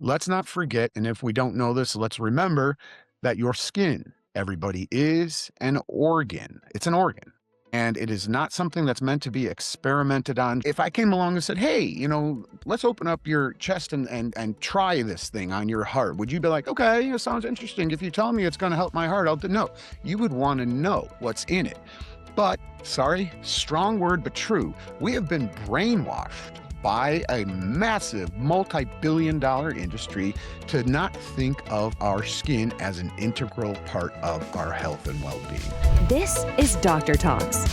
let's not forget, and if we don't know this, let's remember that your skin, everybody, is an organ. It's an organ. And it is not something that's meant to be experimented on. If I came along and said, hey, let's open up your chest and try this thing on your heart, would you be like, okay, it sounds interesting. If you tell me it's going to help my heart, I'll do. No, you would want to know what's in it. But, sorry, strong word, but true, we have been brainwashed by a massive multi-billion-dollar industry to not think of our skin as an integral part of our health and well-being. This is Doctor Talks.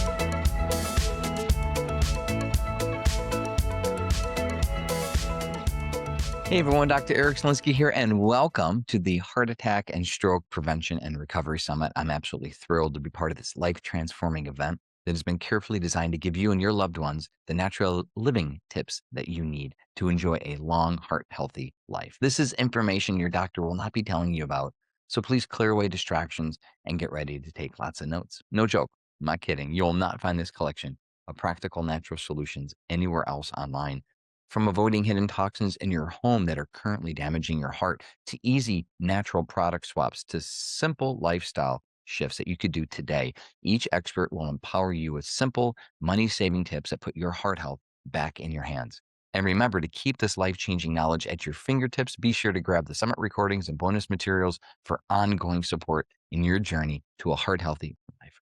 Hey everyone, Dr. Eric Slinsky here, and welcome to the Heart Attack and Stroke Prevention and Recovery Summit. I'm absolutely thrilled to be part of this life-transforming event that has been carefully designed to give you and your loved ones the natural living tips that you need to enjoy a long, heart-healthy life. This is information your doctor will not be telling you about, so please clear away distractions and get ready to take lots of notes. No joke, I'm not kidding. You'll not find this collection of practical natural solutions anywhere else online. From avoiding hidden toxins in your home that are currently damaging your heart, to easy natural product swaps, to simple lifestyle shifts that you could do today, each expert will empower you with simple, money-saving tips that put your heart health back in your hands. And remember, to keep this life-changing knowledge at your fingertips, be sure to grab the summit recordings and bonus materials for ongoing support in your journey to a heart-healthy life.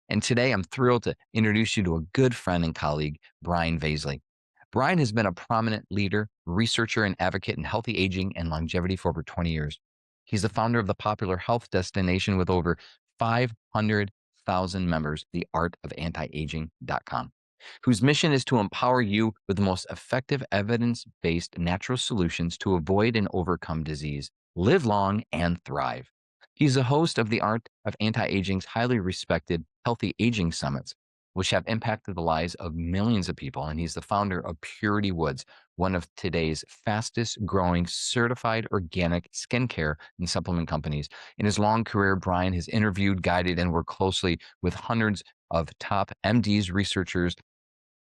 And today, I'm thrilled to introduce you to a good friend and colleague, Brian Vaszily. Brian has been a prominent leader, researcher, and advocate in healthy aging and longevity for over 20 years. He's the founder of the popular health destination with over 500,000 members, theartofantiaging.com, whose mission is to empower you with the most effective evidence-based natural solutions to avoid and overcome disease, live long, and thrive. He's the host of the Art of Anti-Aging's highly respected Healthy Aging Summits, which have impacted the lives of millions of people. And he's the founder of Purity Woods, one of today's fastest growing certified organic skincare and supplement companies. In his long career, Brian has interviewed, guided, and worked closely with hundreds of top MDs, researchers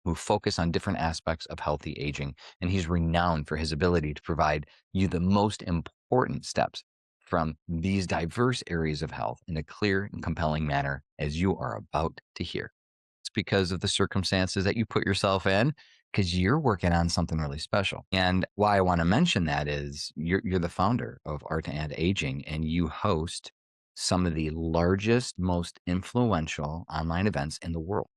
who focus on different aspects of healthy aging. And he's renowned for his ability to provide you the most important steps from these diverse areas of health in a clear and compelling manner, as you are about to hear. It's because of the circumstances that you put yourself in, because you're working on something really special. And why I want to mention that is you're the founder of Art and Aging, and you host some of the largest, most influential online events in the world.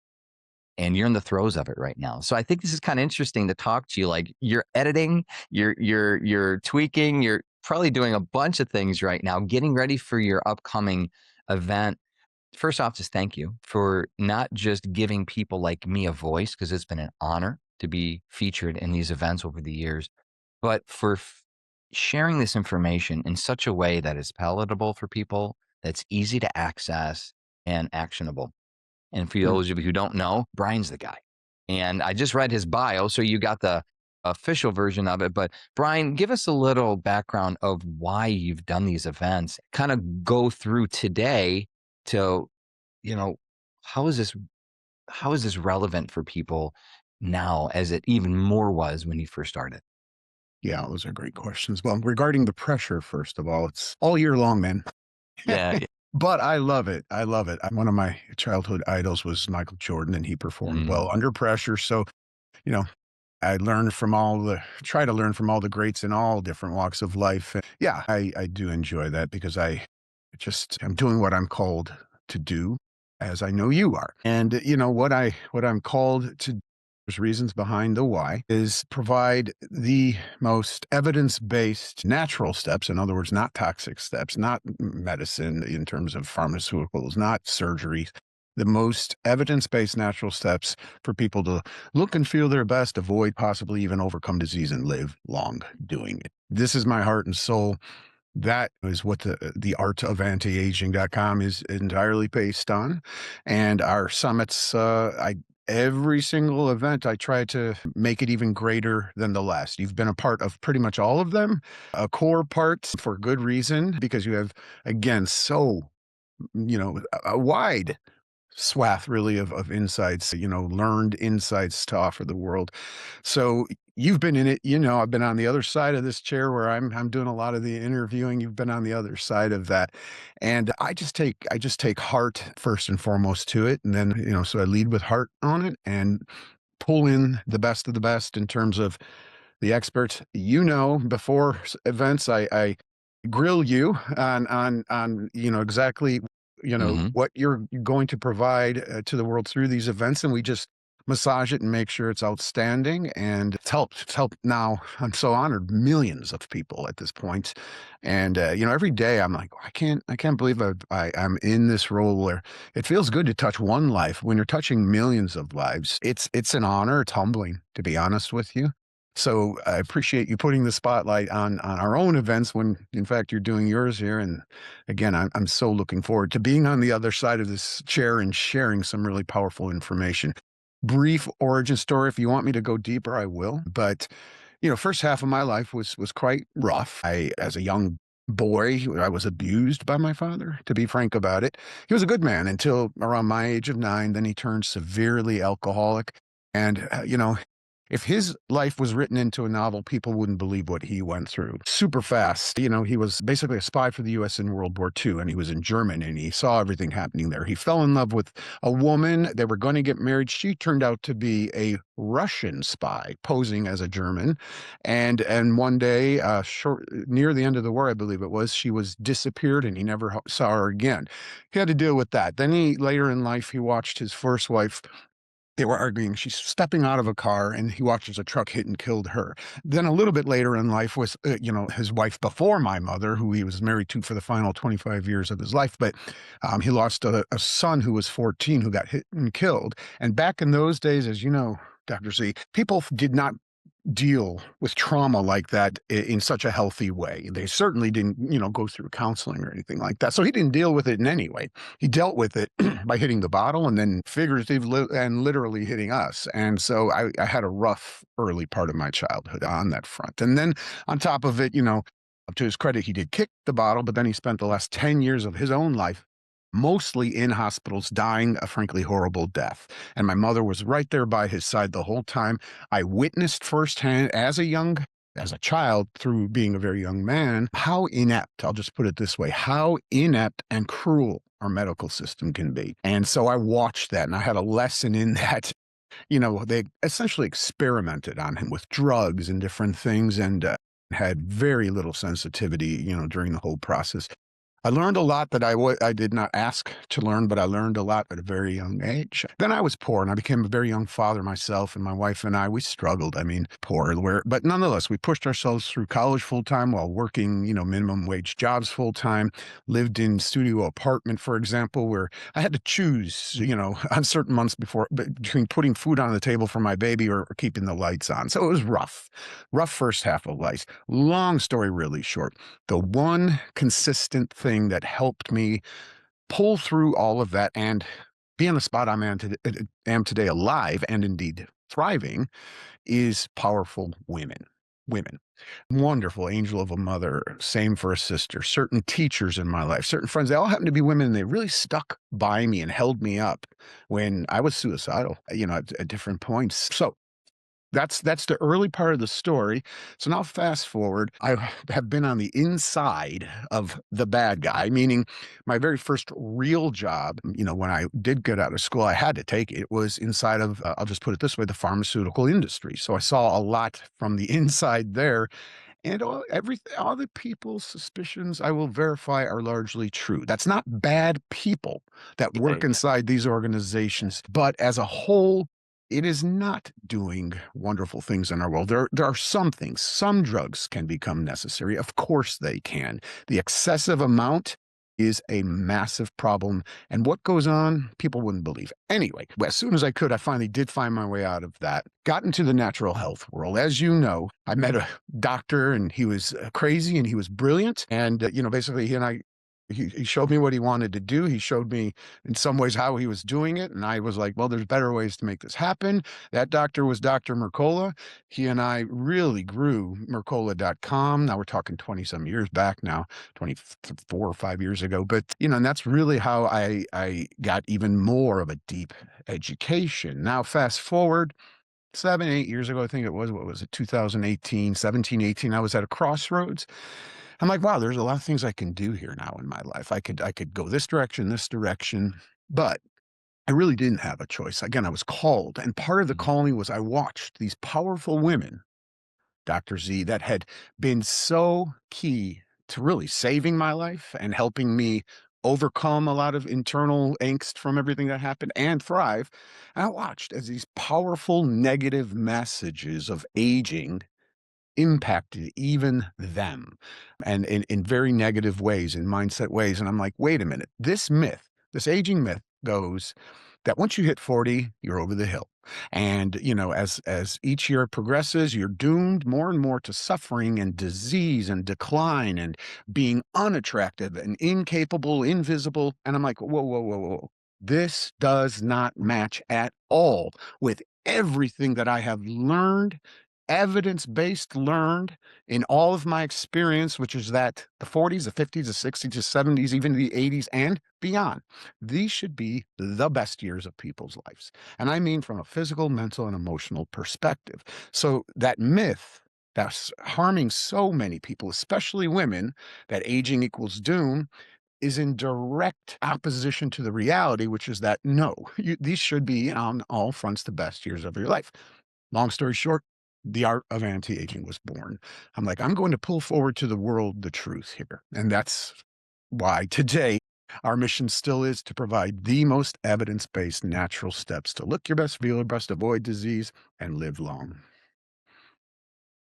And you're in the throes of it right now. So I think this is kind of interesting to talk to you. Like, you're editing, you're tweaking, you're probably doing a bunch of things right now, getting ready for your upcoming event. First off, just thank you for not just giving people like me a voice, because it's been an honor to be featured in these events over the years, but for sharing this information in such a way that is palatable for people, that's easy to access and actionable. And for Hmm. those of you who don't know, Brian's the guy. And I just read his bio, so you got the official version of it. But Brian, give us a little background of why you've done these events. Kind of go through today to, you know, how is this relevant for people now as it even more was when you first started? Yeah, those are great questions. Well, regarding the pressure, first of all, it's all year long, man. Yeah. Yeah. But I love it. I love it. One of my childhood idols was Michael Jordan, and he performed Mm, well under pressure. So, you know, try to learn from all the greats in all different walks of life. And yeah, I do enjoy that because I'm doing what I'm called to do, as I know you are. And what I'm called to, there's reasons behind the why, is provide the most evidence-based natural steps. In other words, not toxic steps, not medicine in terms of pharmaceuticals, not surgery, the most evidence-based natural steps for people to look and feel their best, avoid, possibly even overcome disease, and live long doing it. This is my heart and soul. That is what the art of anti-aging.com is entirely based on. And our summits, every single event, I try to make it even greater than the last. You've been a part of pretty much all of them, a core part for good reason, because you have, again, a wide swath really of insights, learned insights to offer the world. So you've been in it, I've been on the other side of this chair where I'm doing a lot of the interviewing. You've been on the other side of that. And I just take heart first and foremost to it. And then, so I lead with heart on it and pull in the best of the best in terms of the experts. Before events, I grill you on exactly Hmm. what you're going to provide to the world through these events, and we just massage it and make sure it's outstanding. And it's helped now. I'm so honored, millions of people at this point. And every day I'm like, I can't believe I'm in this role where it feels good to touch one life. When you're touching millions of lives, it's an honor. It's humbling, to be honest with you. So I appreciate you putting the spotlight on our own events when, in fact, you're doing yours here. And again, I'm so looking forward to being on the other side of this chair and sharing some really powerful information. Brief origin story. If you want me to go deeper, I will. But first half of my life was quite rough. As a young boy, I was abused by my father. To be frank about it, he was a good man until around my age of 9. Then he turned severely alcoholic, and if his life was written into a novel, people wouldn't believe what he went through. Super fast. He was basically a spy for the US in World War II, and he was in Germany, and he saw everything happening there. He fell in love with a woman. They were going to get married. She turned out to be a Russian spy posing as a German. And one day, near the end of the war, I believe it was, she was disappeared, and he never saw her again. He had to deal with that. Then later in life, he watched his first wife. They were arguing. She's stepping out of a car, and he watches a truck hit and killed her. Then a little bit later in life was, his wife before my mother, who he was married to for the final 25 years of his life. But he lost a son who was 14 who got hit and killed. And back in those days, as you know, Dr. Z, people did not deal with trauma like that in such a healthy way. They certainly didn't, go through counseling or anything like that. So he didn't deal with it in any way. He dealt with it by hitting the bottle and then figuratively and literally hitting us. And so I had a rough early part of my childhood on that front. And then on top of it, to his credit, he did kick the bottle, but then he spent the last 10 years of his own life mostly in hospitals, dying a frankly horrible death. And my mother was right there by his side the whole time. I witnessed firsthand as a child, through being a very young man, how inept, I'll just put it this way, how inept and cruel our medical system can be. And so I watched that, and I had a lesson in that. They essentially experimented on him with drugs and different things, and had very little sensitivity, during the whole process. I learned a lot that I did not ask to learn, but I learned a lot at a very young age. Then I was poor, and I became a very young father myself, and my wife and I, we struggled. I mean, poor, but nonetheless, we pushed ourselves through college full time while working, minimum wage jobs full time, lived in studio apartment, for example, where I had to choose, on certain months between putting food on the table for my baby or keeping the lights on. So it was rough first half of life. Long story, really short. The one consistent thing that helped me pull through all of that and be on the spot am today alive and indeed thriving is powerful women. Women. Wonderful angel of a mother, same for a sister, certain teachers in my life, certain friends, they all happen to be women, and they really stuck by me and held me up when I was suicidal, at different points. So that's the early part of the story. So now fast forward, I have been on the inside of the bad guy, meaning my very first real job, when I did get out of school, I had to take it, was inside of, I'll just put it this way, the pharmaceutical industry. So I saw a lot from the inside there. And all the people's suspicions, I will verify, are largely true. That's not bad people that work Right. inside these organizations, but as a whole, it is not doing wonderful things in our world. There are some things, some drugs can become necessary. Of course they can. The excessive amount is a massive problem. And what goes on, people wouldn't believe. Anyway, as soon as I could, I finally did find my way out of that. Got into the natural health world. As you know, I met a doctor, and he was crazy and he was brilliant. And, basically he showed me what he wanted to do. He showed me in some ways how he was doing it. And I was like, well, there's better ways to make this happen. That doctor was Dr. Mercola. He and I really grew Mercola.com. Now we're talking 20 some years back now, 24 or 5 years ago. But, and that's really how I got even more of a deep education. Now, fast forward, 7, 8 years ago, I think it was. What was it? 2018, 17, 18. I was at a crossroads. I'm like, wow, there's a lot of things I can do here now in my life. I could go this direction, this direction, but I really didn't have a choice. Again, I was called, and part of the Mhm. calling was I watched these powerful women, Dr. Z, that had been so key to really saving my life and helping me overcome a lot of internal angst from everything that happened and thrive. And I watched as these powerful negative messages of aging impacted even them, and in very negative ways, in mindset ways. And I'm like, wait a minute, this myth, this aging myth goes that once you hit 40, you're over the hill. And, as each year progresses, you're doomed more and more to suffering and disease and decline and being unattractive and incapable, invisible. And I'm like, whoa, whoa, whoa, whoa. This does not match at all with everything that I have learned, evidence-based learned in all of my experience, which is that the 40s, the 50s, the 60s, the 70s, even the 80s and beyond, these should be the best years of people's lives. And I mean from a physical, mental, and emotional perspective. So that myth that's harming so many people, especially women, that aging equals doom, is in direct opposition to the reality, which is that no, these should be on all fronts the best years of your life. Long story short, the art of anti-aging was born. I'm like, I'm going to pull forward to the world the truth here. And that's why today our mission still is to provide the most evidence-based natural steps to look your best, feel your best, avoid disease, and live long.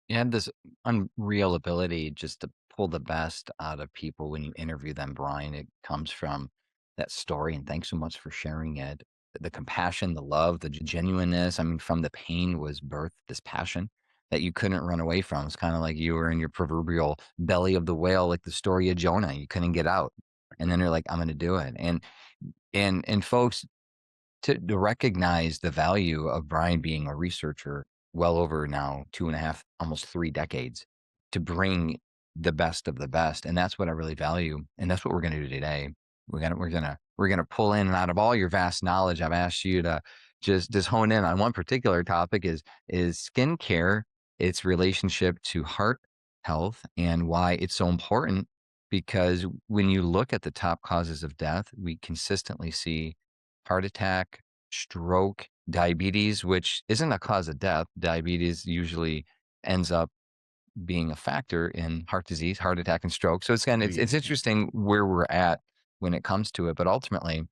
You have this unreal ability just to pull the best out of people when you interview them, Brian. It comes from that story, and thanks so much for sharing it. The compassion, the love, the genuineness. I mean, from the pain was birthed this passion that you couldn't run away from. It's kind of like you were in your proverbial belly of the whale, like the story of Jonah. You couldn't get out, and then you're like, "I'm going to do it." And folks, to recognize the value of Brian being a researcher well over now 2.5, almost 3 decades to bring the best of the best, and that's what I really value, and that's what we're gonna do today. We're gonna pull in and out of all your vast knowledge. I've asked you to just hone in on one particular topic is skincare, its relationship to heart health, and why it's so important, because when you look at the top causes of death, we consistently see heart attack, stroke, diabetes, which isn't a cause of death. Diabetes usually ends up being a factor in heart disease, heart attack, and stroke. So it's kind of it's Indeed. interesting where we're at when it comes to it. But ultimately,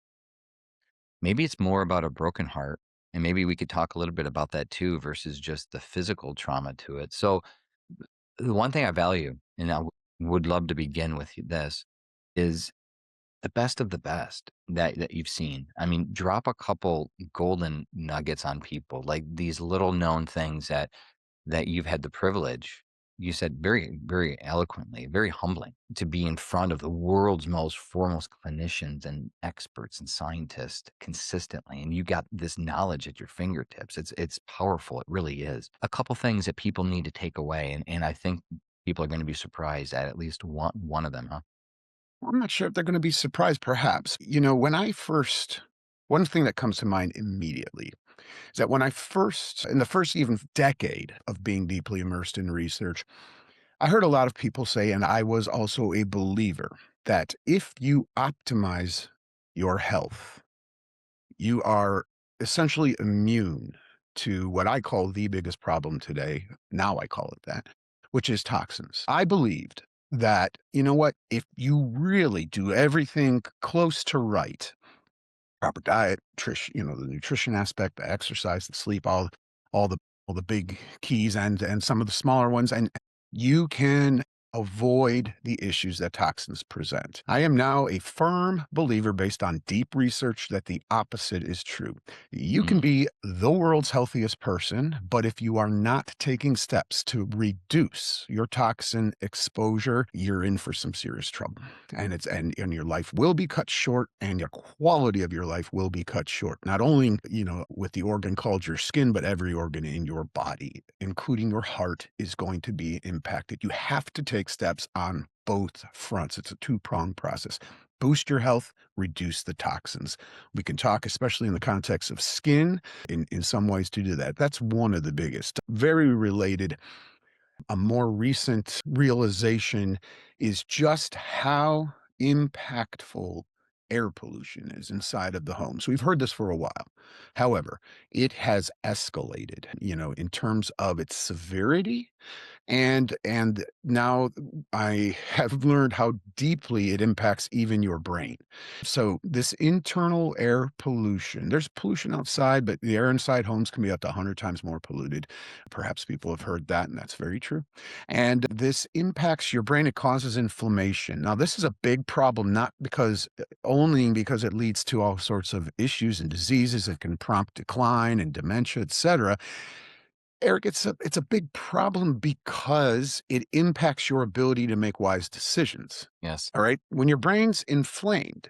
maybe it's more about a broken heart. And maybe we could talk a little bit about that too, versus just the physical trauma to it. So the one thing I value, and would love to begin with this, is the best of the best that you've seen. I mean, drop a couple golden nuggets on people, like these little known things that you've had the privilege, you said very, very eloquently, very humbling to be in front of the world's most foremost clinicians and experts and scientists consistently. And you got this knowledge at your fingertips. It's powerful. It really is. A couple things that people need to take away. And I think people are going to be surprised at least one of them, huh? I'm not sure if they're going to be surprised, perhaps. One thing that comes to mind immediately is that in the first even decade of being deeply immersed in research, I heard a lot of people say, and I was also a believer, that if you optimize your health, you are essentially immune to what I call the biggest problem today. Now I call it that, which is toxins. I believed that, you know what, if you really do everything close to right, proper diet, the nutrition aspect, the exercise, the sleep, all the all the big keys and some of the smaller ones, and you can avoid the issues that toxins present. I am now a firm believer based on deep research that the opposite is true. You can Mm, be the world's healthiest person, but if you are not taking steps to reduce your toxin exposure, you're in for some serious trouble, and your life will be cut short, and your quality of your life will be cut short, not only with the organ called your skin, but every organ in your body, including your heart, is going to be impacted. You have to take take steps on both fronts. It's a two-pronged process. Boost your health, reduce the toxins. We can talk, especially in the context of skin, in some ways to do that. That's one of the biggest. Very related, a more recent realization is just how impactful air pollution is inside of the homes. We've heard this for a while. However, it has escalated, in terms of its severity, and now I have learned how deeply it impacts even your brain. So this internal air pollution, there's pollution outside, but the air inside homes can be up to 100 times more polluted. Perhaps people have heard that, and that's very true. And this impacts your brain. It causes inflammation. Now, this is a big problem, not because only because it leads to all sorts of issues and diseases. It can prompt decline and dementia, etc. Eric, it's a big problem because it impacts your ability to make wise decisions. Yes. All right. When your brain's inflamed,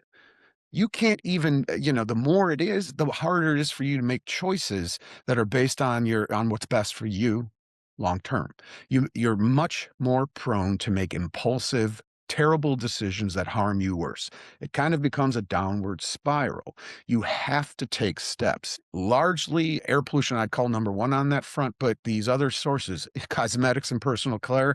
you can't even, the more it is, the harder it is for you to make choices that are based on what's best for you long term. You're much more prone to make impulsive, terrible decisions that harm you worse. It kind of becomes a downward spiral. You have to take steps. Largely air pollution, I'd call number one on that front, but these other sources, cosmetics and personal care,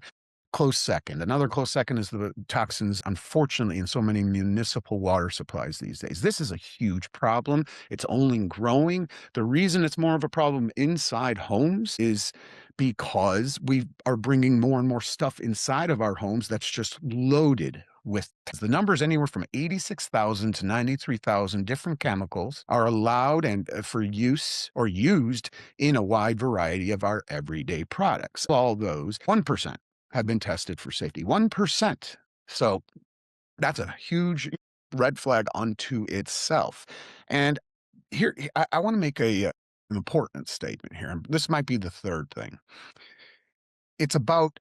close second. Another close second is the toxins, unfortunately, in so many municipal water supplies these days. This is a huge problem. It's only growing. The reason it's more of a problem inside homes is because we are bringing more and more stuff inside of our homes that's just loaded with the numbers anywhere from 86,000 to 93,000 different chemicals are allowed and for use or used in a wide variety of our everyday products. All those 1% have been tested for safety. 1%. So that's a huge red flag unto itself. And here, I want to make an important statement here. This might be the third thing. It's about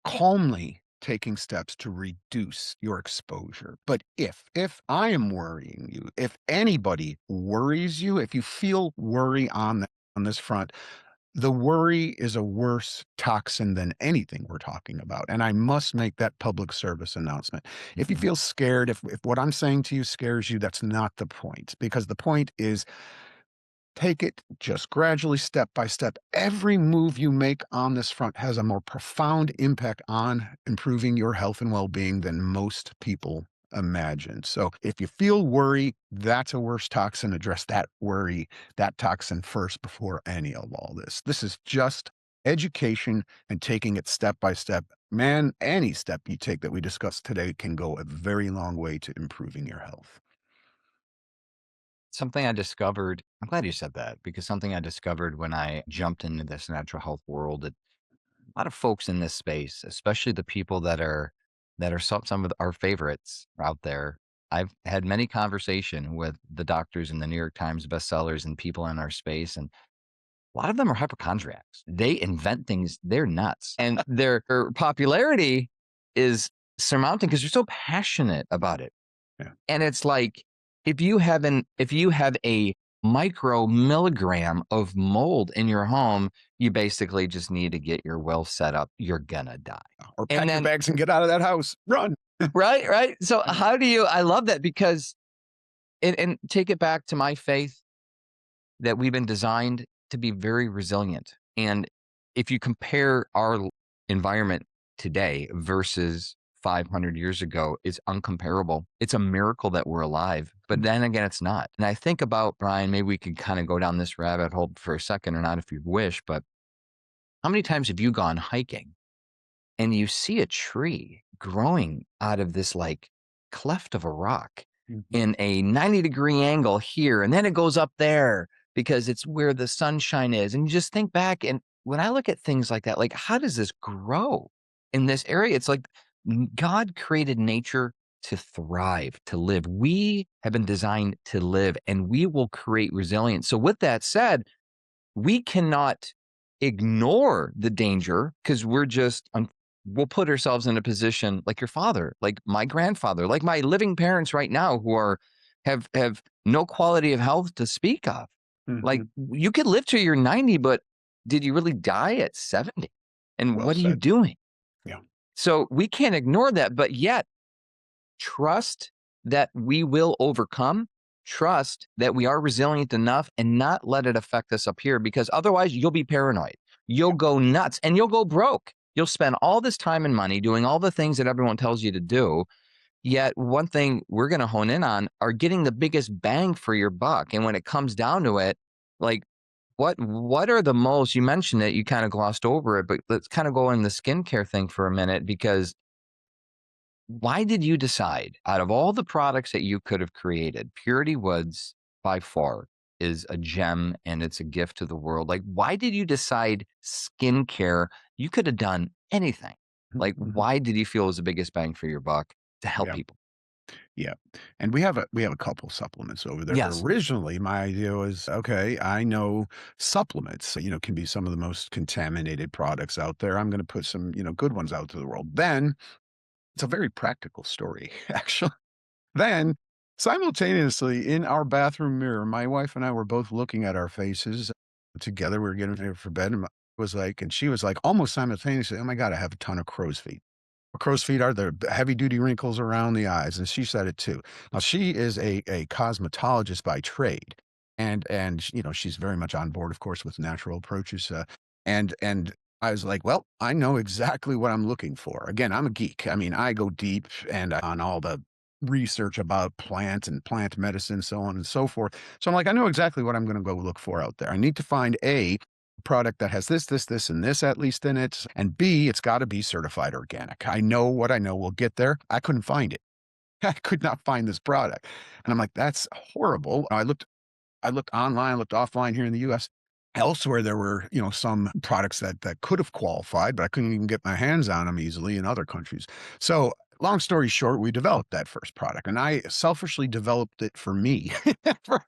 calmly taking steps to reduce your exposure. But if I am worrying you, if anybody worries you, if you feel worry on this front, the worry is a worse toxin than anything we're talking about. And I must make that public service announcement. If you feel scared, if what I'm saying to you scares you, that's not the point. Because the point is take it just gradually, step by step. Every move you make on this front has a more profound impact on improving your health and well-being than most people imagine. So if you feel worry, that's a worse toxin. Address that worry, that toxin first before any of all this. This is just education and taking it step by step. Man, any step you take that we discussed today can go a very long way to improving your health. Something I discovered, I'm glad you said that, because something I discovered when I jumped into this natural health world, that a lot of folks in this space, especially the people that are some of our favorites out there. I've had many conversation with the doctors in the New York Times bestsellers and people in our space, and a lot of them are hypochondriacs. They invent things, they're nuts. And their popularity is surmounting because they're so passionate about it. Yeah. And it's like, if you have a micro milligram of mold in your home, you basically just need to get your well set up. You're gonna die. Or And pack your then, bags and get out of that house. Run. right. So I love that because, and take it back to my faith that we've been designed to be very resilient. And if you compare our environment today versus 500 years ago, it's uncomparable. It's a miracle that we're alive. But then again, it's not. And I think about, Brian, maybe we could kind of go down this rabbit hole for a second or not if you wish, but how many times have you gone hiking and you see a tree growing out of this like cleft of a rock Mhm. in a 90-degree angle here, and then it goes up there because it's where the sunshine is. And you just think back, and when I look at things like that, like how does this grow in this area? It's like God created nature to thrive, to live. We have been designed to live, and we will create resilience. So with that said, we cannot ignore the danger because we'll put ourselves in a position like your father, like my grandfather, like my living parents right now who have no quality of health to speak of. Like Mhm. you could live till you're 90, but did you really die at 70? And Well what are you said. doing? Yeah. So we can't ignore that, but yet trust that we will overcome, trust that we are resilient enough and not let it affect us up here because otherwise you'll be paranoid. You'll go nuts and you'll go broke. You'll spend all this time and money doing all the things that everyone tells you to do. Yet one thing we're going to hone in on are getting the biggest bang for your buck. And when it comes down to it, like what are the most, you mentioned it, you kind of glossed over it, but let's kind of go in the skincare thing for a minute because why did you decide out of all the products that you could have created, Purity Woods by far is a gem and it's a gift to the world. Like, why did you decide skincare? You could have done anything. Like, Mhm. why did you feel it was the biggest bang for your buck to help Yeah. people? Yeah. And we have a couple supplements over there. Yes. Originally, my idea was, okay, I know supplements, can be some of the most contaminated products out there. I'm going to put some, good ones out to the world. Then it's a very practical story, actually. Then simultaneously in our bathroom mirror, my wife and I were both looking at our faces together. We were getting ready for bed and she was like almost simultaneously, oh my God, I have a ton of crow's feet. Crow's feet are the heavy duty wrinkles around the eyes, and she said it too. Now she is a cosmetologist by trade, and she's very much on board, of course, with natural approaches. And I was like, well, I know exactly what I'm looking for. Again, I'm a geek. I mean, I go deep and on all the research about plants and plant medicine, so on and so forth. So I'm like, I know exactly what I'm going to go look for out there. I need to find a product that has this, and this at least in it. And B, it's got to be certified organic. I know what I know. We'll get there. I couldn't find it. I could not find this product. And I'm like, that's horrible. I looked online, I looked offline here in the US. Elsewhere, there were, some products that could have qualified, but I couldn't even get my hands on them easily in other countries. So long story short, we developed that first product and I selfishly developed it for me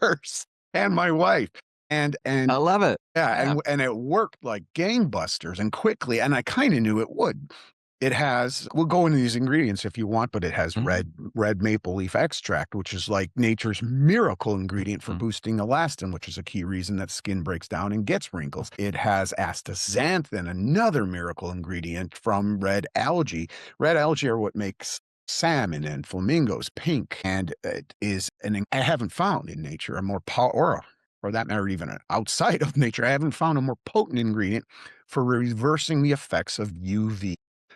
first and my wife. And I love it. yeah, Yeah. and it worked like gangbusters and quickly, and I kinda knew it would. It has we'll go into these ingredients if you want, but it has Mhm, red maple leaf extract, which is like nature's miracle ingredient for mhm, boosting elastin, which is a key reason that skin breaks down and gets wrinkles. It has astaxanthin, another miracle ingredient from red algae. Red algae are what makes salmon and flamingos pink, and it is I haven't found in nature a more or for that matter, even outside of nature, I haven't found a more potent ingredient for reversing the effects of UV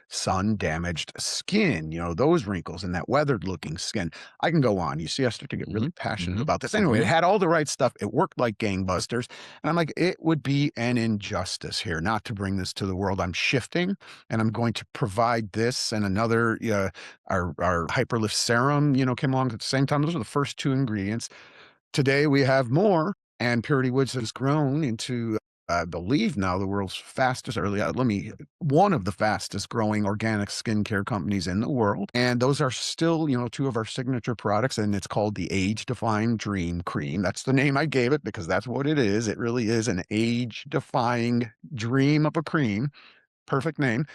sun damaged skin, those wrinkles and that weathered looking skin. I can go on. You see, I start to get really mhm, passionate mhm, about this. Anyway, it mhm. had all the right stuff. It worked like gangbusters. And I'm like, it would be an injustice here not to bring this to the world. I'm shifting and I'm going to provide this and another, our Hyperlift serum, came along at the same time. Those are the first two ingredients. Today we have more, and Purity Woods has grown into, I believe now the world's fastest or one of the fastest growing organic skincare companies in the world. And those are still, two of our signature products, and it's called the Age Defying Dream Cream. That's the name I gave it because that's what it is. It really is an age defying dream of a cream. Perfect name.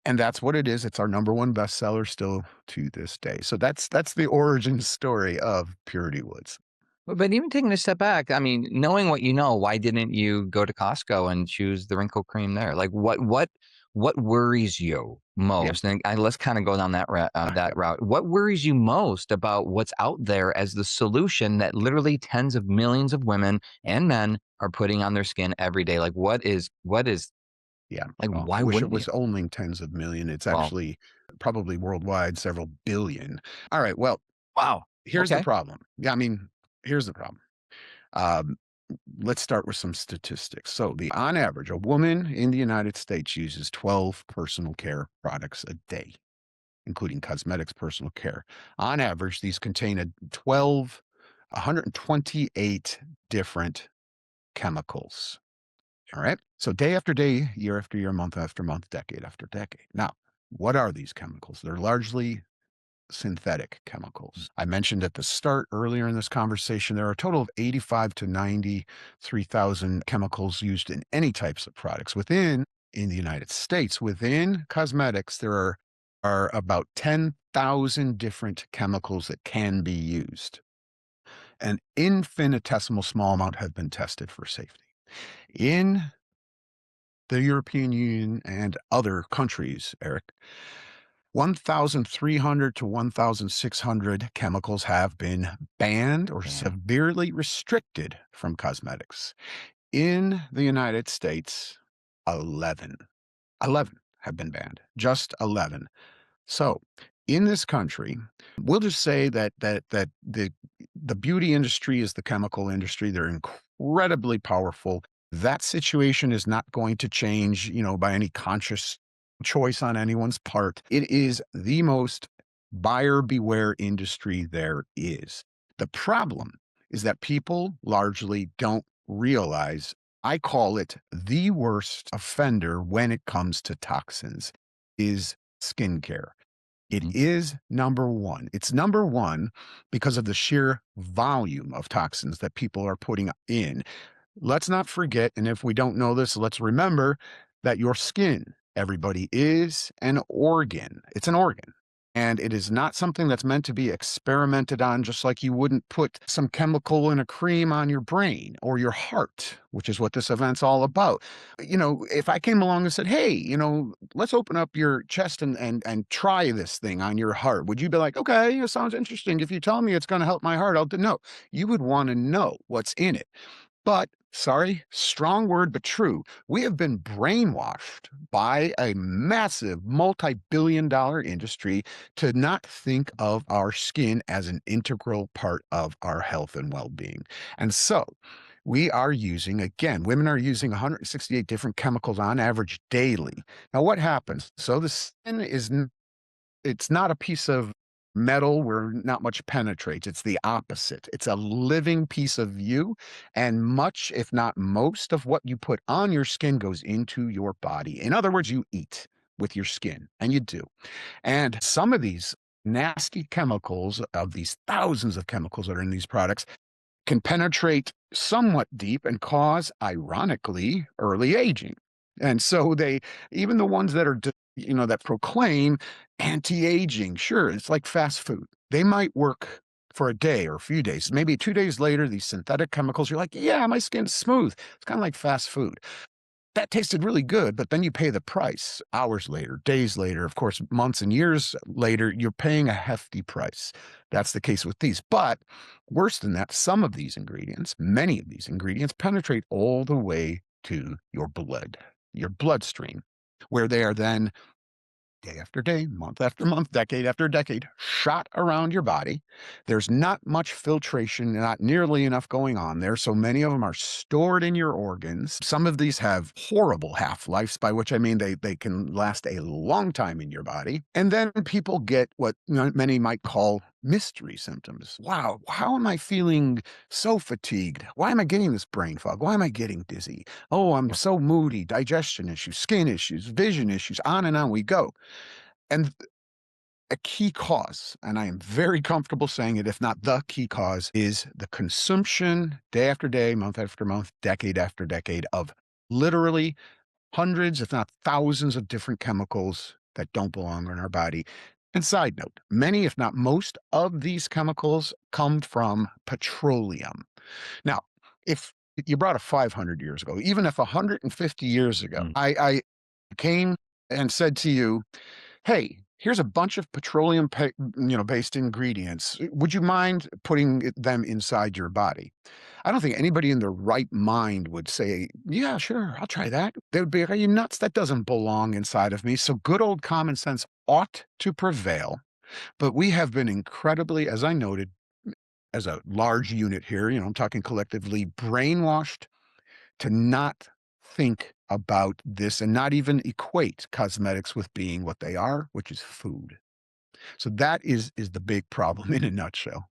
And that's what it is. It's our number one bestseller still to this day. So that's the origin story of Purity Woods. But even taking a step back, I mean, knowing what you know, why didn't you go to Costco and choose the wrinkle cream there? Like, what worries you Yeah. most? And let's kind of go down that route. What worries you most about what's out there as the solution that literally tens of millions of women and men are putting on their skin every day? Like, what is Yeah. like? Well, I Why wish it wouldn't you? was only tens of million. It's Well, actually probably worldwide several billion. All right. Well, wow. here's the Okay. problem. Yeah, I mean, here's the problem. Um, let's start with some statistics. So, on average, a woman in the United States uses 12 personal care products a day, including cosmetics, personal care. On average, these contain 128 different chemicals. All right. So day after day, year after year, month after month, decade after decade. Now, what are these chemicals? They're largely synthetic chemicals. I mentioned at the start earlier in this conversation, there are a total of 85 to 93,000 chemicals used in any types of products in the United States. Within cosmetics, there are about 10,000 different chemicals that can be used. An infinitesimal small amount have been tested for safety. In the European Union and other countries, Eric, 1,300 to 1,600 chemicals have been banned or Damn. severely restricted from cosmetics. In the United States, 11. 11 have been banned. Just 11. So, in this country, we'll just say that the beauty industry is the chemical industry. They're incredibly powerful. That situation is not going to change, by any conscious choice on anyone's part. It is the most buyer beware industry there is. The problem is that people largely don't realize I call it the worst offender when it comes to toxins is skincare. It Mhm. is number one. It's number one because of the sheer volume of toxins that people are putting in. Let's not forget, and if we don't know this, let's remember that your skin, everybody, is an organ. It's an organ. And it is not something that's meant to be experimented on, just like you wouldn't put some chemical in a cream on your brain or your heart, which is what this event's all about. If I came along and said, hey, let's open up your chest and try this thing on your heart, would you be like, okay, it sounds interesting. If you tell me it's going to help my heart, I'll do. No, you would want to know what's in it. But sorry, strong word, but true. We have been brainwashed by a massive multi billion-dollar industry to not think of our skin as an integral part of our health and well being. And so we are using, again, women are using 168 different chemicals on average daily. Now, what happens? So the skin is it's not a piece of metal where not much penetrates. It's the opposite. It's a living piece of you, and much, if not most, of what you put on your skin goes into your body. In other words, you eat with your skin, and you do. And some of these nasty chemicals, of these thousands of chemicals that are in these products, can penetrate somewhat deep and cause, ironically, early aging. And so even the ones that are, that proclaim anti-aging, sure, it's like fast food. They might work for a day or a few days. Maybe 2 days later, these synthetic chemicals, you're like, yeah, my skin's smooth. It's kind of like fast food. That tasted really good, but then you pay the price hours later, days later, of course, months and years later, you're paying a hefty price. That's the case with these. But worse than that, some of these ingredients, many of these ingredients, penetrate all the way to your bloodstream, where they are then day after day, month after month, decade after decade, shot around your body. There's not much filtration, not nearly enough going on there. So many of them are stored in your organs. Some of these have horrible half lives, by which I mean they can last a long time in your body. And then people get what many might call mystery symptoms. Wow, how am I feeling so fatigued? Why am I getting this brain fog? Why am I getting dizzy? Oh, I'm so moody, digestion issues, skin issues, vision issues, on and on we go. And a key cause, and I am very comfortable saying it, if not the key cause, is the consumption day after day, month after month, decade after decade of literally hundreds, if not thousands, of different chemicals that don't belong in our body. And side note, many, if not most, of these chemicals come from petroleum. Now, if you brought it 500 years ago, even if 150 years ago, Mm. I came and said to you, hey, here's a bunch of petroleum based ingredients. Would you mind putting them inside your body? I don't think anybody in their right mind would say, yeah, sure, I'll try that. They would be like, are you nuts? That doesn't belong inside of me. So good old common sense ought to prevail. But we have been incredibly, as I noted, as a large unit here, I'm talking collectively, brainwashed to not think about this and not even equate cosmetics with being what they are, which is food. So that is the big problem in a nutshell.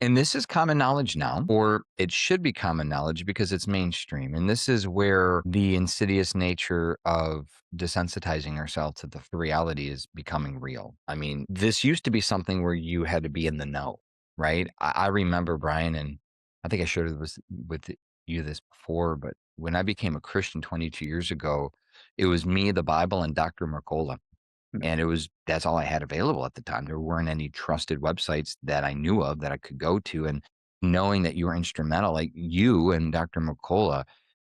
And this is common knowledge now, or it should be common knowledge because it's mainstream. And this is where the insidious nature of desensitizing ourselves to the reality is becoming real. I mean, this used to be something where you had to be in the know, right? I remember, Brian, and I think I shared this with you this before, but when I became a Christian 22 years ago, it was me, the Bible, and Dr. Mercola. Mm. And that's all I had available at the time. There weren't any trusted websites that I knew of that I could go to. And knowing that you were instrumental, like you and Dr. McCullough,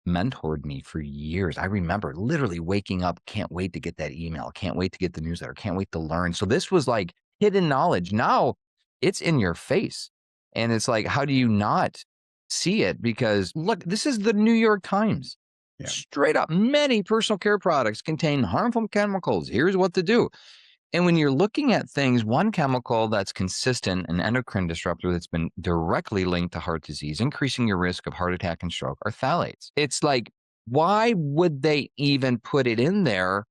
mentored me for years. I remember literally waking up, can't wait to get that email, can't wait to get the newsletter, can't wait to learn. So this was like hidden knowledge. Now it's in your face. And it's like, how do you not see it? Because look, this is the New York Times. Yeah. Straight up, many personal care products contain harmful chemicals. Here's what to do. And when you're looking at things, one chemical that's consistent, an endocrine disruptor that's been directly linked to heart disease, increasing your risk of heart attack and stroke, are phthalates. It's like, why would they even put it in there?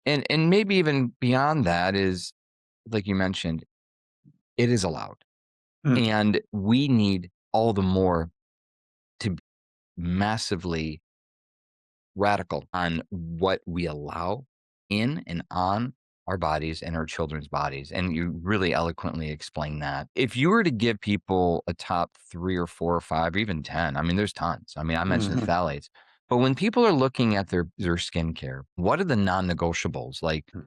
And maybe even beyond that is, like you mentioned, it is allowed. Mm. And we need all the more to be massively radical on what we allow in and on our bodies and our children's bodies. And you really eloquently explain that. If you were to give people a top 3 or 4 or 5 or even 10, I mean, there's tons. I mean, I mentioned the Mhm. phthalates, but when people are looking at their skincare, what are the non-negotiables? Like, Mm.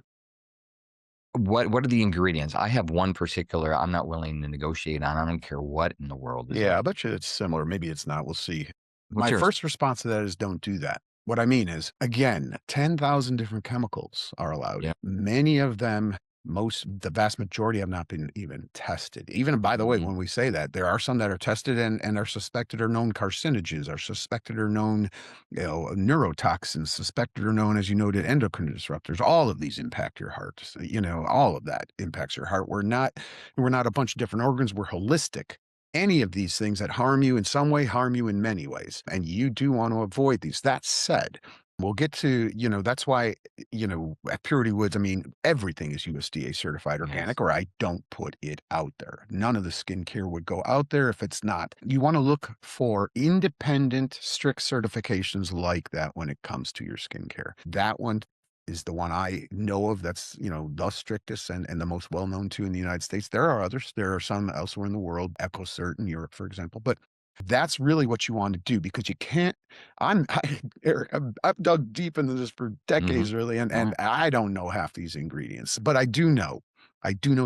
what are the ingredients? I have one particular I'm not willing to negotiate on. I don't care what in the world is in Yeah, I it. bet you it's similar. Maybe it's not. We'll see. What's My yours? first response to that is don't do that. What I mean is, again, 10,000 different chemicals are allowed. Yeah. Many of them, the vast majority have not been even tested. Even by the way, Mhm. when we say that, there are some that are tested and are suspected or known carcinogens, are suspected or known, neurotoxins, suspected or known, as you noted, endocrine disruptors. All of these impact your heart. So, all of that impacts your heart. We're not a bunch of different organs. We're holistic. Any of these things that harm you in some way harm you in many ways, and you do want to avoid these. That said, we'll get to, that's why, at Purity Woods, I mean, everything is USDA certified Yes. organic, or I don't put it out there. None of the skincare would go out there if it's not. You want to look for independent, strict certifications like that when it comes to your skincare. That one is the one I know of that's, the strictest and the most well-known to in the United States. There are others. There are some elsewhere in the world, EcoCert in Europe, for example, but that's really what you want to do because you can't. Eric, I've dug deep into this for Mhm. decades, really, and I don't know half these ingredients, but I do know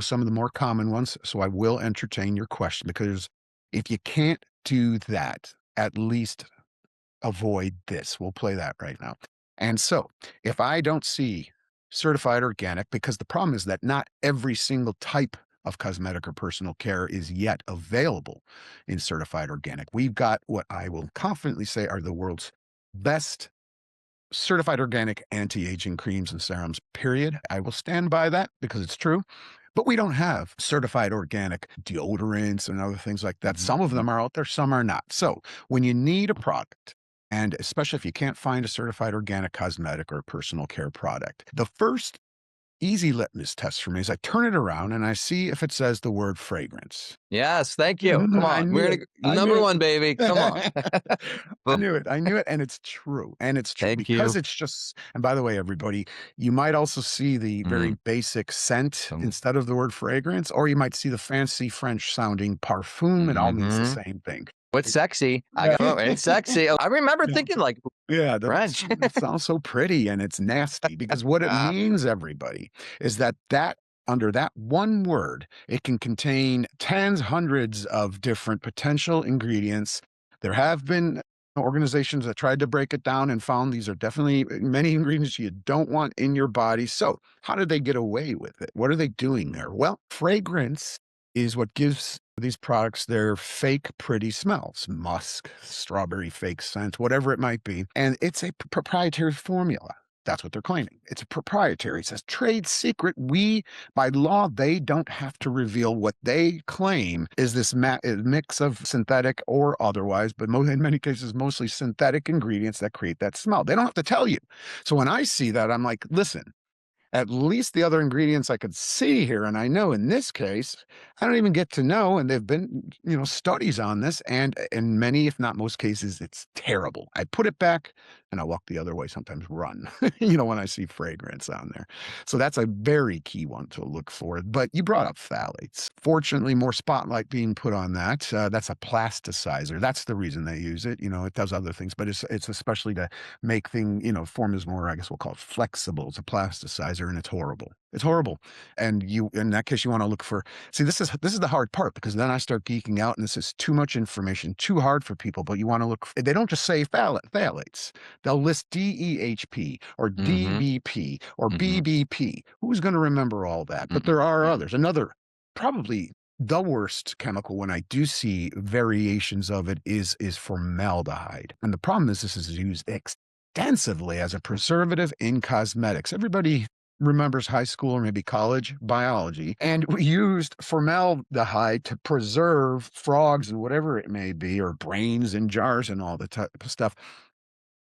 some of the more common ones. So I will entertain your question because if you can't do that, at least avoid this. We'll play that right now. And so, if I don't see certified organic, because the problem is that not every single type of cosmetic or personal care is yet available in certified organic. We've got what I will confidently say are the world's best certified organic anti-aging creams and serums, period. I will stand by that because it's true. But we don't have certified organic deodorants and other things like that. Mhm. Some of Mhm. them are out there, some are not. So when you need a product, and especially if you can't find a certified organic cosmetic or personal care product, the first easy litmus test for me is I turn it around and I see if it says the word fragrance. Yes, thank you. Come I on. knew We're it. gonna I number knew 1, baby. Come on. it. I But knew it. I knew it. And it's true. And it's true thank because you. it's just, and by the way, everybody, you might also see the very Mm. basic scent So instead of the word fragrance, or you might see the fancy French sounding parfum. It all means the mhm. same thing. It's sexy. I Yeah. got oh, it's sexy. Oh, I remember Yeah. thinking like Yeah, French. it sounds so pretty and it's nasty because what it Ah, means, everybody, is that under that one word, it can contain tens, hundreds of different potential ingredients. There have been organizations that tried to break it down and found these are definitely many ingredients you don't want in your body. So, how did they get away with it? What are they doing there? Well, fragrance is what gives these products their fake pretty smells, musk, strawberry fake scent, whatever it might be. And it's a proprietary formula. That's what they're claiming. It's a proprietary. It says trade secret. By law, they don't have to reveal what they claim is this mix of synthetic or otherwise, but in many cases, mostly synthetic ingredients that create that smell. They don't have to tell you. So when I see that, I'm like, listen, at least the other ingredients I could see here. And I know in this case, I don't even get to know. And there've been, studies on this. And in many, if not most cases, it's terrible. I put it back and I walk the other way, sometimes run, when I see fragrance on there. So that's a very key one to look for. But you brought up phthalates. Fortunately, more spotlight being put on that. That's a plasticizer. That's the reason they use it. It does other things, but it's especially to make form is more, I guess we'll call it flexible. It's a plasticizer and it's horrible. It's horrible. And you, in that case, you want to look for, see, this is the hard part because then I start geeking out and this is too much information, too hard for people. But you want to look, they don't just say phthalates. They'll list DEHP or Mhm, DBP or mhm, BBP. Who's going to remember all that? But mm-mm, there are mm-mm. others. Another, probably the worst chemical when I do see variations of it is formaldehyde. And the problem is this is used extensively as a preservative in cosmetics. Everybody remembers high school or maybe college biology, and we used formaldehyde to preserve frogs and whatever it may be, or brains in jars and all the type of stuff.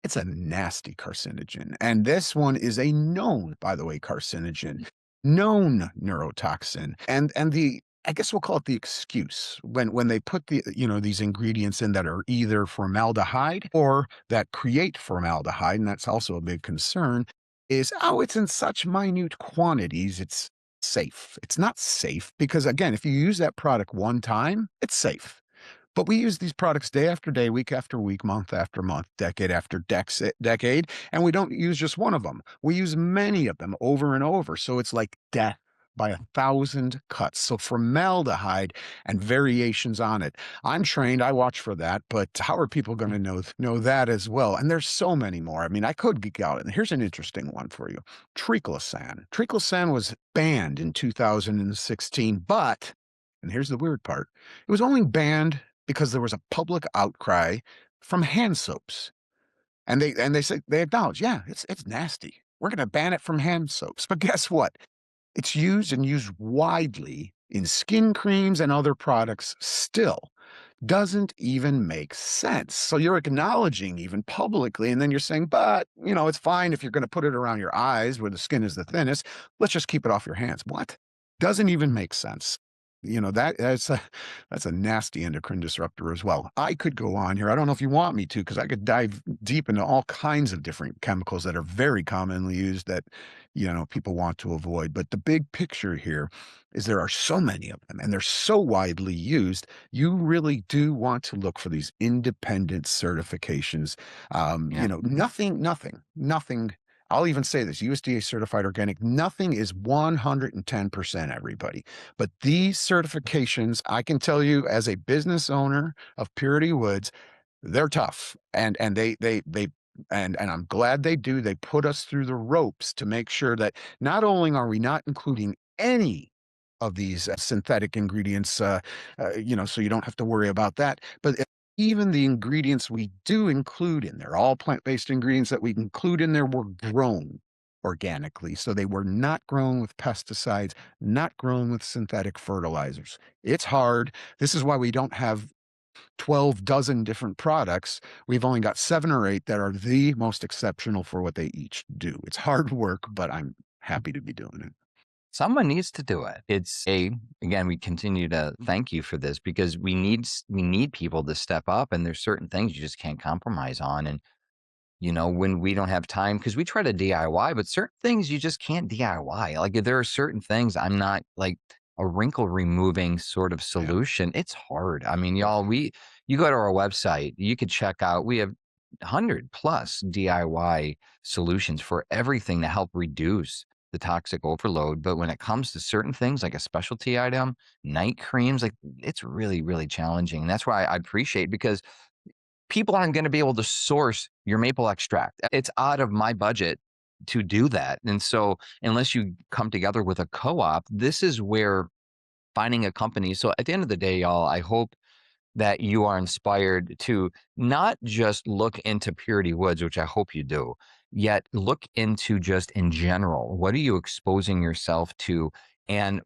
It's a nasty carcinogen. And this one is a known, by the way, carcinogen, known neurotoxin. And the, I guess we'll call it the excuse when they put the, these ingredients in that are either formaldehyde or that create formaldehyde, and that's also a big concern, is, oh, it's in such minute quantities, it's safe. It's not safe because, again, if you use that product one time, it's safe. But we use these products day after day, week after week, month after month, decade after decade, and we don't use just one of them. We use many of them over and over. So it's like death by 1,000 cuts. So formaldehyde and variations on it. I'm trained, I watch for that, but how are people going to know that as well? And there's so many more. I mean, I could geek out. And here's an interesting one for you. Triclosan. Triclosan was banned in 2016, but, and here's the weird part, it was only banned because there was a public outcry from hand soaps. And they said, they acknowledge, yeah, it's nasty. We're going to ban it from hand soaps. But guess what? It's used and used widely in skin creams and other products still. Doesn't even make sense. So you're acknowledging even publicly, and then you're saying, but, it's fine if you're going to put it around your eyes where the skin is the thinnest. Let's just keep it off your hands. What? Doesn't even make sense. That's a nasty endocrine disruptor as well. I could go on here. I don't know if you want me to, because I could dive deep into all kinds of different chemicals that are very commonly used that, people want to avoid. But the big picture here is there are so many of them and they're so widely used. You really do want to look for these independent certifications. Yeah. Nothing. I'll even say this, USDA Certified Organic, nothing is 110% everybody. But these certifications, I can tell you as a business owner of Purity Woods, they're tough. And I'm glad they do. They put us through the ropes to make sure that not only are we not including any of these synthetic ingredients, so you don't have to worry about that, but even the ingredients we do include in there, all plant-based ingredients that we include in there were grown organically. So they were not grown with pesticides, not grown with synthetic fertilizers. It's hard. This is why we don't have 12 dozen different products. We've only got 7 or 8 that are the most exceptional for what they each do. It's hard work, but I'm happy to be doing it. Someone needs to do it. Again, we continue to thank you for this because we need people to step up, and there's certain things you just can't compromise on. And when we don't have time, because we try to DIY, but certain things you just can't DIY. Like there are certain things I'm not like a wrinkle removing sort of Yeah. solution. It's hard. I mean, Yeah. y'all, you go to our website, you could check out, we have 100 plus DIY solutions for everything to help reduce the toxic overload. But when it comes to certain things like a specialty item, night creams, like it's really, really challenging. And that's why I appreciate, because people aren't going to be able to source your maple extract. It's out of my budget to do that. And so, unless you come together with a co op, this is where finding a company. So, at the end of the day, y'all, I hope that you are inspired to not just look into Purity Woods, which I hope you do, yet look into just in general. What are you exposing yourself to? And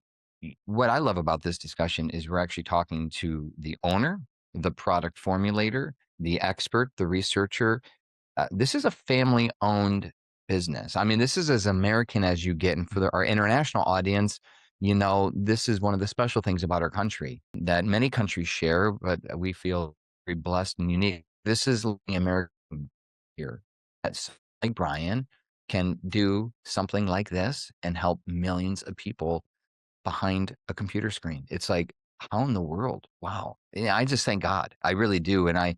what I love about this discussion is we're actually talking to the owner, the product formulator, the expert, the researcher. This is a family owned business. I mean, this is as American as you get. And for our international audience, this is one of the special things about our country that many countries share, but we feel very blessed and unique. This is the American here. That's like Brian can do something like this and help millions of people behind a computer screen. It's like, how in the world? Wow. Yeah, I just thank God. I really do. And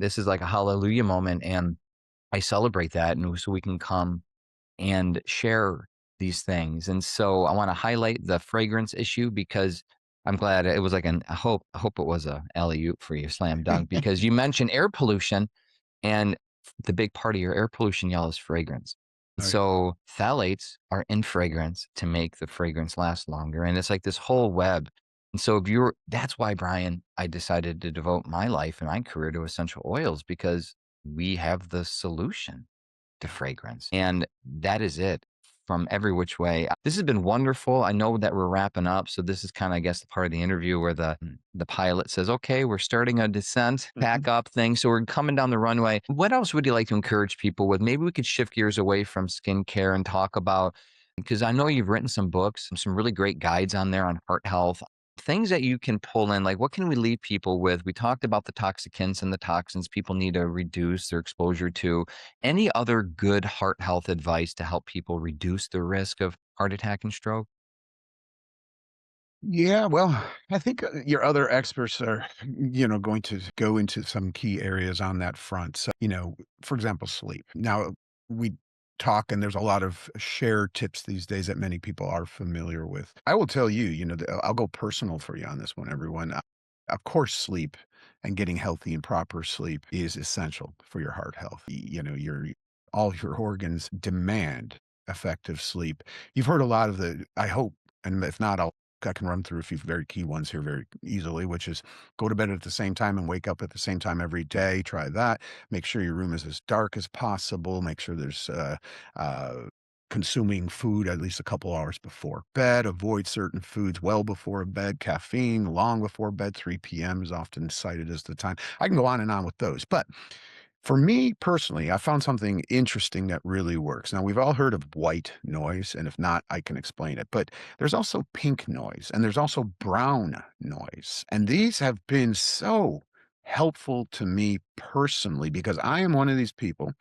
this is like a hallelujah moment. And I celebrate that. And so we can come and share these things. And so I want to highlight the fragrance issue because I'm glad it was like I hope it was a alley-oop for you, slam dunk, because you mentioned air pollution and the big part of your air pollution, y'all, is fragrance. Oh, yeah. So phthalates are in fragrance to make the fragrance last longer. And it's like this whole web. And so if you're, that's why, Brian, I decided to devote my life and my career to essential oils because we have the solution to fragrance. And that is it from every which way. This has been wonderful. I know that we're wrapping up. So this is kind of, I guess, the part of the interview where the pilot says, okay, we're starting a descent, pack up thing. So we're coming down the runway. What else would you like to encourage people with? Maybe we could shift gears away from skincare and talk about, because I know you've written some books, some really great guides on there on heart health, things that you can pull in, like what can we leave people with? We talked about the toxicants and the toxins people need to reduce their exposure to. Any other good heart health advice to help people reduce the risk of heart attack and stroke? Yeah, well, I think your other experts are, going to go into some key areas on that front. So, for example, sleep. Now, we talk, and there's a lot of shared tips these days that many people are familiar with. I will tell you, I'll go personal for you on this one, everyone. Of course, sleep and getting healthy and proper sleep is essential for your heart health. All your organs demand effective sleep. You've heard a lot of I hope, and if not, I can run through a few very key ones here very easily, which is go to bed at the same time and wake up at the same time every day. Try that. Make sure your room is as dark as possible. Make sure there's uh, consuming food at least a couple hours before bed. Avoid certain foods well before bed. Caffeine long before bed. 3 p.m. is often cited as the time. I can go on and on with those, but for me personally, I found something interesting that really works. Now, we've all heard of white noise, and if not, I can explain it. But there's also pink noise, and there's also brown noise. And these have been so helpful to me personally because I am one of these people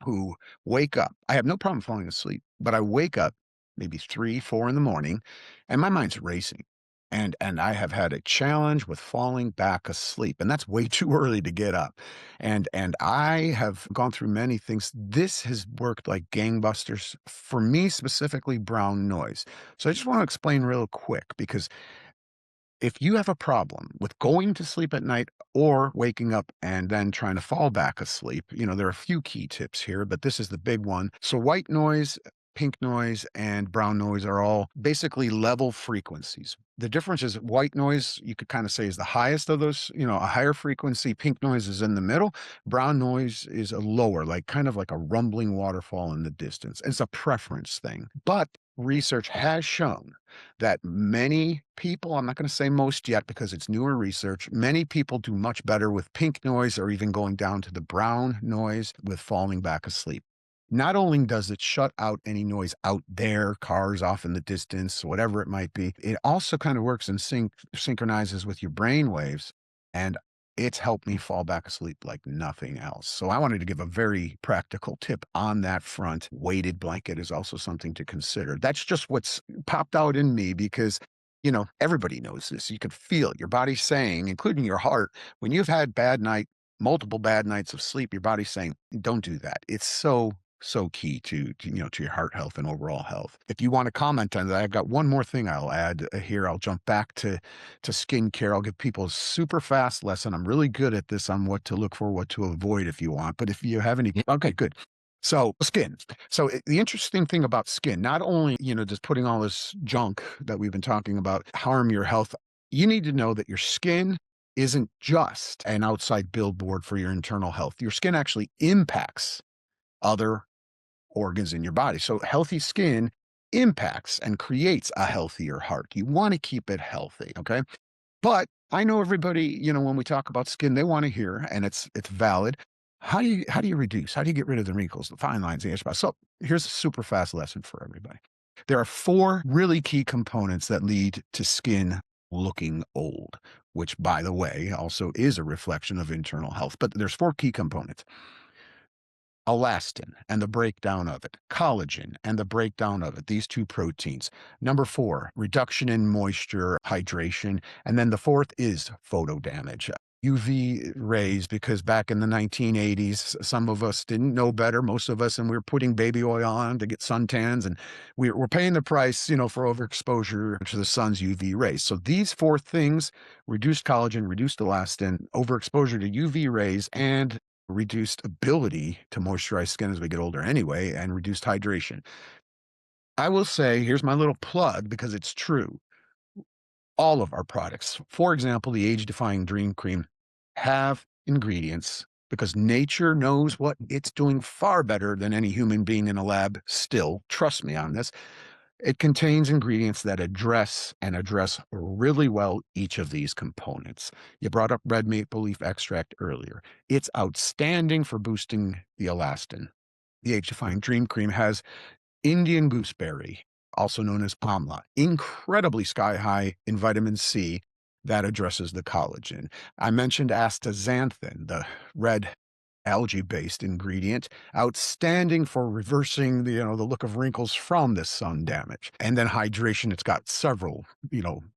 who wake up. I have no problem falling asleep, but I wake up maybe 3, 4 in the morning, and my mind's racing. And I have had a challenge with falling back asleep, and that's way too early to get up. And I have gone through many things. This has worked like gangbusters for me, specifically brown noise. So I just want to explain real quick because if you have a problem with going to sleep at night or waking up and then trying to fall back asleep, there are a few key tips here, but this is the big one. So, white noise, pink noise, and brown noise are all basically level frequencies. The difference is white noise, you could kind of say, is the highest of those, a higher frequency. Pink noise is in the middle. Brown noise is a lower, like kind of like a rumbling waterfall in the distance. It's a preference thing. But research has shown that many people, I'm not going to say most yet because it's newer research, many people do much better with pink noise or even going down to the brown noise with falling back asleep. Not only does it shut out any noise out there, cars off in the distance, whatever it might be, it also kind of works and synchronizes with your brain waves. And it's helped me fall back asleep like nothing else. So I wanted to give a very practical tip on that front. Weighted blanket is also something to consider. That's just what's popped out in me because, everybody knows this. You can feel it. Your body's saying, including your heart, when you've had multiple bad nights of sleep, your body's saying, don't do that. It's so key to your heart health and overall health. If you want to comment on that, I've got one more thing I'll add here. I'll jump back to skincare. I'll give people a super fast lesson. I'm really good at this on what to look for, what to avoid if you want. But if you have any, Yeah. okay, good. So skin. So the interesting thing about skin, not only, just putting all this junk that we've been talking about harm your health, you need to know that your skin isn't just an outside billboard for your internal health. Your skin actually impacts other organs in your body. So healthy skin impacts and creates a healthier heart. You want to keep it healthy, okay? But I know everybody, when we talk about skin, they want to hear, and it's valid. How do you reduce? How do you get rid of the wrinkles, the fine lines, the age spots? So here's a super fast lesson for everybody. There are 4 really key components that lead to skin looking old, which by the way, also is a reflection of internal health. But there's 4 key components: elastin and the breakdown of it, collagen and the breakdown of it, these 2 proteins. Number 4, reduction in moisture, hydration. And then the 4th is photo damage. UV rays, because back in the 1980s, some of us didn't know better, most of us, and we were putting baby oil on to get suntans, and we're paying the price, for overexposure to the sun's UV rays. So these four things: reduced collagen, reduced elastin, overexposure to UV rays, and reduced ability to moisturize skin as we get older anyway, and reduced hydration. I will say, here's my little plug because it's true. All of our products, for example, the age-defying Dream Cream, have ingredients because nature knows what it's doing far better than any human being in a lab still. Trust me on this. It contains ingredients that address really well each of these components. You brought up red maple leaf extract earlier. It's outstanding for boosting the elastin. The age-defying Dream Cream has Indian gooseberry, also known as palmla, incredibly sky high in vitamin C that addresses the collagen. I mentioned astaxanthin, the red algae-based ingredient, outstanding for reversing the look of wrinkles from the sun damage. And then hydration, it's got several,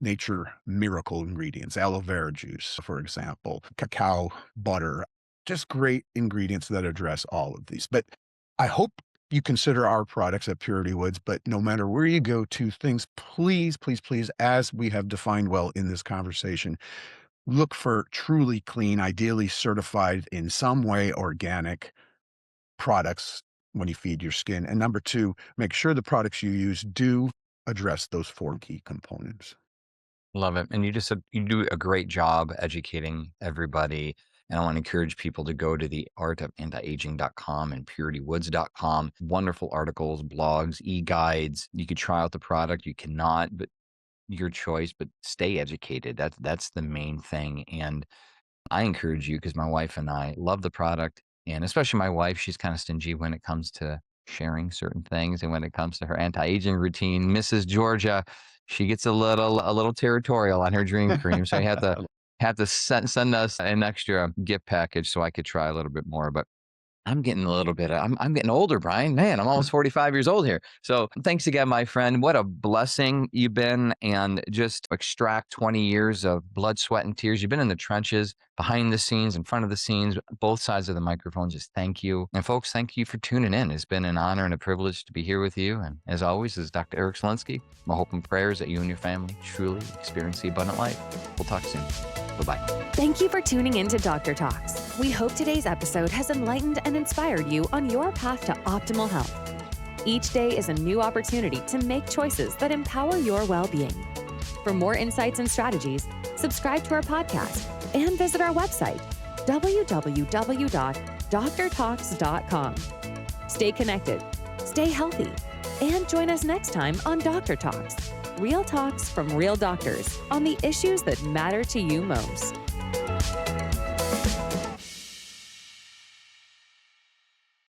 nature miracle ingredients, aloe vera juice, for example, cacao butter, just great ingredients that address all of these. But I hope you consider our products at Purity Woods, but no matter where you go, two things, please, please, please, as we have defined well in this conversation, look for truly clean, ideally certified in some way organic products when you feed your skin. And number two, make sure the products you use do address those four key components. Love it. And you just said you do a great job educating everybody. And I want to encourage people to go to the artofantiaging.com and puritywoods.com. Wonderful articles, blogs, e-guides. You could try out the product. You cannot, but your choice, but stay educated. That's the main thing. And I encourage you, because my wife and I love the product, and especially my wife, she's kind of stingy when it comes to sharing certain things. And when it comes to her anti-aging routine, Mrs. Georgia, she gets a little territorial on her Dream Cream. So I have to send us an extra gift package so I could try a little bit more. But I'm getting a little bit, I'm getting older, Brian. Man, I'm almost 45 years old here. So thanks again, my friend. What a blessing you've been, and just extract 20 years of blood, sweat, and tears. You've been in the trenches, behind the scenes, in front of the scenes, both sides of the microphone. Just thank you. And folks, thank you for tuning in. It's been an honor and a privilege to be here with you. And as always, this is Dr. Eric Selinsky. My hope and prayers that you and your family truly experience the abundant life. We'll talk soon. Bye-bye. Thank you for tuning in to Dr. Talks. We hope today's episode has enlightened and inspired you on your path to optimal health. Each day is a new opportunity to make choices that empower your well-being. For more insights and strategies, subscribe to our podcast and visit our website, www.drtalks.com. Stay connected, stay healthy, and join us next time on Dr. Talks. Real talks from real doctors on the issues that matter to you most.